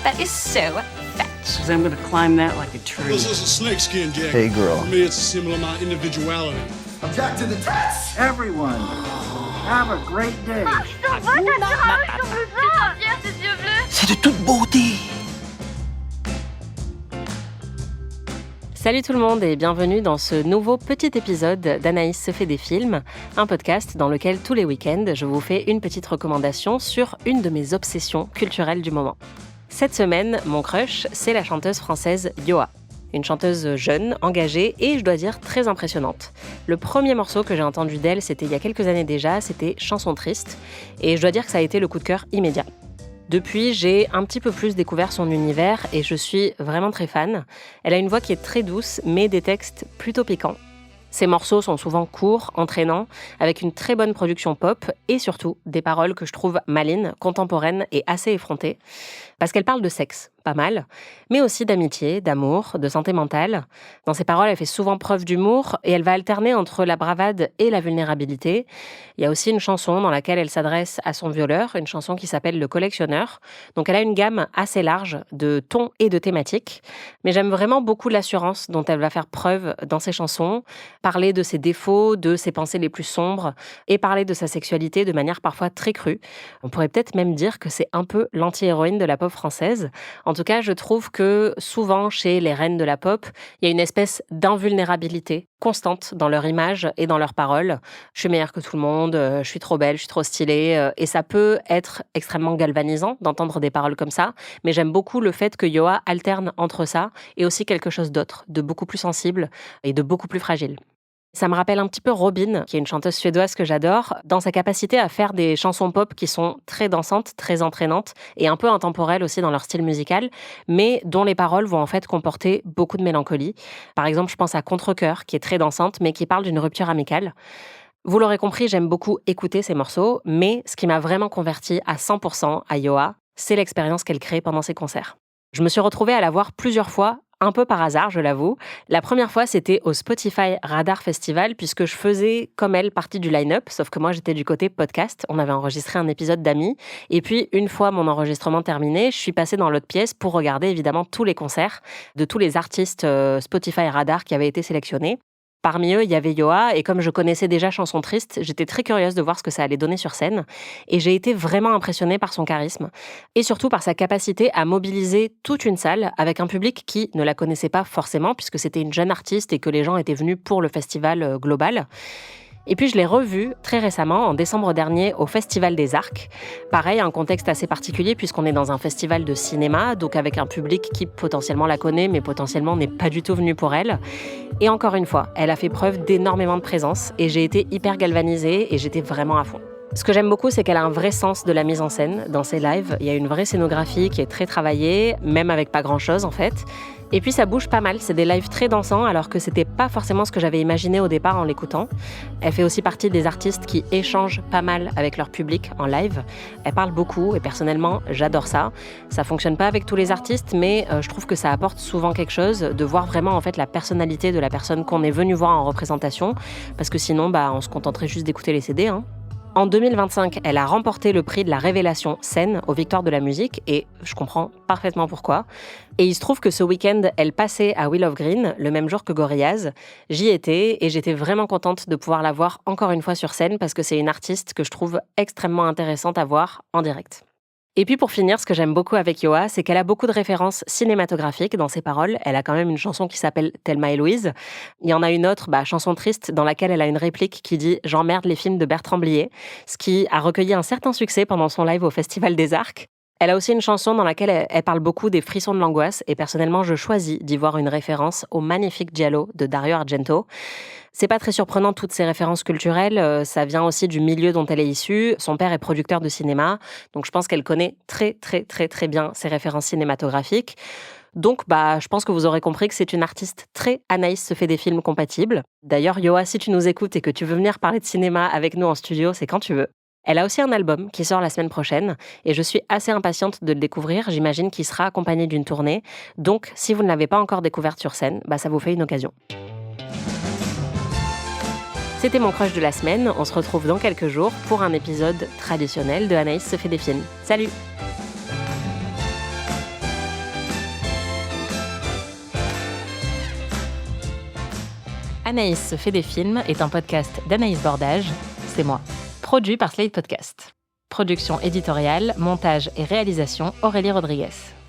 That is so fetch. Because I'm going to climb that like a tree. This is a snakeskin jacket. Hey, girl. For me, it's a symbol of my individuality. Object to the test! Everyone, have a great day. C'est de toute beauté. Salut tout le monde et bienvenue dans ce nouveau petit épisode d'Anaïs se fait des films, un podcast dans lequel tous les week-ends je vous fais une petite recommandation sur une de mes obsessions culturelles du moment. Cette semaine, mon crush, c'est la chanteuse française Yoa. Une chanteuse jeune, engagée et, je dois dire, très impressionnante. Le premier morceau que j'ai entendu d'elle, c'était il y a quelques années déjà, c'était Chanson triste, et je dois dire que ça a été le coup de cœur immédiat. Depuis, j'ai un petit peu plus découvert son univers et je suis vraiment très fan. Elle a une voix qui est très douce, mais des textes plutôt piquants. Ses morceaux sont souvent courts, entraînants, avec une très bonne production pop et surtout des paroles que je trouve malines, contemporaines et assez effrontées. Parce qu'elle parle de sexe, pas mal, mais aussi d'amitié, d'amour, de santé mentale. Dans ses paroles, elle fait souvent preuve d'humour et elle va alterner entre la bravade et la vulnérabilité. Il y a aussi une chanson dans laquelle elle s'adresse à son violeur, une chanson qui s'appelle Le Collectionneur. Donc elle a une gamme assez large de tons et de thématiques. Mais j'aime vraiment beaucoup l'assurance dont elle va faire preuve dans ses chansons, parler de ses défauts, de ses pensées les plus sombres et parler de sa sexualité de manière parfois très crue. On pourrait peut-être même dire que c'est un peu l'anti-héroïne de la pop française. En tout cas, je trouve que souvent, chez les reines de la pop, il y a une espèce d'invulnérabilité constante dans leur image et dans leurs paroles. Je suis meilleure que tout le monde, je suis trop belle, je suis trop stylée. Et ça peut être extrêmement galvanisant d'entendre des paroles comme ça. Mais j'aime beaucoup le fait que Yoa alterne entre ça et aussi quelque chose d'autre, de beaucoup plus sensible et de beaucoup plus fragile. Ça me rappelle un petit peu Robyn, qui est une chanteuse suédoise que j'adore, dans sa capacité à faire des chansons pop qui sont très dansantes, très entraînantes et un peu intemporelles aussi dans leur style musical, mais dont les paroles vont en fait comporter beaucoup de mélancolie. Par exemple, je pense à Contrecœur, qui est très dansante, mais qui parle d'une rupture amicale. Vous l'aurez compris, j'aime beaucoup écouter ces morceaux, mais ce qui m'a vraiment convertie à 100% à Yoa, c'est l'expérience qu'elle crée pendant ses concerts. Je me suis retrouvée à la voir plusieurs fois, un peu par hasard, je l'avoue. La première fois, c'était au Spotify Radar Festival, puisque je faisais, comme elle, partie du line-up, sauf que moi, j'étais du côté podcast. On avait enregistré un épisode d'Amis. Et puis, une fois mon enregistrement terminé, je suis passée dans l'autre pièce pour regarder, évidemment, tous les concerts de tous les artistes Spotify Radar qui avaient été sélectionnés. Parmi eux, il y avait Yoa, et comme je connaissais déjà Chanson triste, j'étais très curieuse de voir ce que ça allait donner sur scène, et j'ai été vraiment impressionnée par son charisme, et surtout par sa capacité à mobiliser toute une salle avec un public qui ne la connaissait pas forcément, puisque c'était une jeune artiste et que les gens étaient venus pour le festival global. Et puis je l'ai revue très récemment, en décembre dernier, au Festival des Arcs. Pareil, un contexte assez particulier puisqu'on est dans un festival de cinéma, donc avec un public qui potentiellement la connaît, mais potentiellement n'est pas du tout venu pour elle. Et encore une fois, elle a fait preuve d'énormément de présence et j'ai été hyper galvanisée et j'étais vraiment à fond. Ce que j'aime beaucoup, c'est qu'elle a un vrai sens de la mise en scène dans ses lives. Il y a une vraie scénographie qui est très travaillée, même avec pas grand-chose en fait. Et puis ça bouge pas mal, c'est des lives très dansants alors que c'était pas forcément ce que j'avais imaginé au départ en l'écoutant. Elle fait aussi partie des artistes qui échangent pas mal avec leur public en live. Elle parle beaucoup et personnellement, j'adore ça. Ça fonctionne pas avec tous les artistes, mais je trouve que ça apporte souvent quelque chose de voir vraiment en fait la personnalité de la personne qu'on est venu voir en représentation, parce que sinon, on se contenterait juste d'écouter les CD, hein. En 2025, elle a remporté le prix de la révélation scène aux Victoires de la musique et je comprends parfaitement pourquoi. Et il se trouve que ce week-end, elle passait à Willow Green, le même jour que Gorillaz. J'y étais et j'étais vraiment contente de pouvoir la voir encore une fois sur scène parce que c'est une artiste que je trouve extrêmement intéressante à voir en direct. Et puis pour finir, ce que j'aime beaucoup avec Yoa, c'est qu'elle a beaucoup de références cinématographiques dans ses paroles. Elle a quand même une chanson qui s'appelle Thelma et Louise. Il y en a une autre, Chanson triste, dans laquelle elle a une réplique qui dit « J'emmerde les films de Bertrand Blier », ce qui a recueilli un certain succès pendant son live au Festival des Arcs. Elle a aussi une chanson dans laquelle elle parle beaucoup des frissons de l'angoisse et personnellement, je choisis d'y voir une référence au magnifique Giallo de Dario Argento. C'est pas très surprenant toutes ces références culturelles, ça vient aussi du milieu dont elle est issue. Son père est producteur de cinéma, donc je pense qu'elle connaît très très très très bien ces références cinématographiques. Donc je pense que vous aurez compris que c'est une artiste très Anaïs se fait des films compatibles. D'ailleurs, Yoa, si tu nous écoutes et que tu veux venir parler de cinéma avec nous en studio, c'est quand tu veux. Elle a aussi un album qui sort la semaine prochaine et je suis assez impatiente de le découvrir. J'imagine qu'il sera accompagné d'une tournée. Donc, si vous ne l'avez pas encore découverte sur scène, ça vous fait une occasion. C'était mon crush de la semaine. On se retrouve dans quelques jours pour un épisode traditionnel de Anaïs se fait des films. Salut! Anaïs se fait des films est un podcast d'Anaïs Bordage, c'est moi, produit par Slate Podcast. Production éditoriale, montage et réalisation Aurélie Rodriguez.